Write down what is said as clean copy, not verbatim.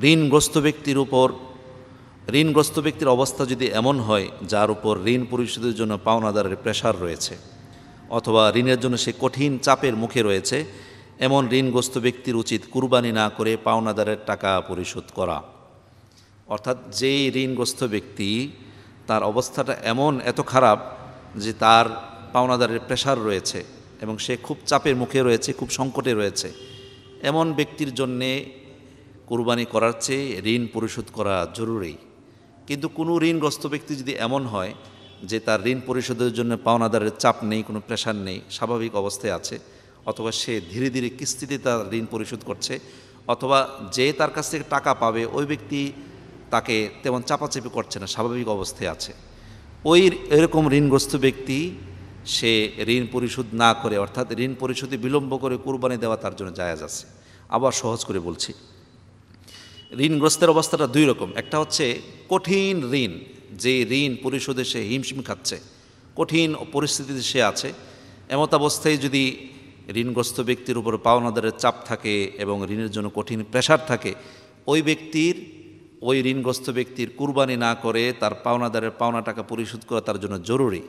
ঋণগ্রস্ত ব্যক্তির অবস্থা যদি এমন হয় যার উপর ঋণ পরিশোধের জন্য পাওনাদারের প্রেশার রয়েছে, অথবা ঋণের জন্য সে কঠিন চাপের মুখে রয়েছে, এমন ঋণগ্রস্ত ব্যক্তির উচিত কুরবানি না করে পাওনাদারের টাকা পরিশোধ করা। অর্থাৎ যেই ঋণগ্রস্ত ব্যক্তি, তার অবস্থাটা এত খারাপ যে তার পাওনাদারের প্রেশার রয়েছে এবং সে খুব চাপের মুখে রয়েছে, খুব সংকটে রয়েছে, এমন ব্যক্তির জন্যে কুরবানি করার চেয়ে ঋণ পরিশোধ করা জরুরি। কিন্তু কোনো ঋণগ্রস্ত ব্যক্তি যদি এমন হয় যে তার ঋণ পরিশোধের জন্য পাওনাদারের চাপ নেই, কোনো প্রেশার নেই, স্বাভাবিক অবস্থায় আছে, অথবা সে ধীরে ধীরে কিস্তিতে তার ঋণ পরিশোধ করছে, অথবা যে তার কাছ থেকে টাকা পাবে ওই ব্যক্তি তাকে তেমন চাপাচাপি করছে না, স্বাভাবিক অবস্থায় আছে, এরকম ঋণগ্রস্ত ব্যক্তি সে ঋণ পরিশোধ না করে, অর্থাৎ ঋণ পরিশোধে বিলম্ব করে কুরবানি দেওয়া তার জন্য জায়েজ আছে। আবার সহজ করে বলছি, ঋণগ্রস্তের অবস্থাটা দুই রকম। একটা হচ্ছে কঠিন ঋণ, যে ঋণ পরিশোধে সে হিমশিম খাচ্ছে, কঠিন পরিস্থিতিতে সে আছে। এমত অবস্থায় যদি ঋণগ্রস্ত ব্যক্তির উপর পাওনাদারের চাপ থাকে এবং ঋণের জন্য কঠিন প্রেশার থাকে, ওই ঋণগ্রস্ত ব্যক্তির কুরবানি না করে তার পাওনাদারের পাওনা টাকা পরিশোধ করা তার জন্য জরুরি।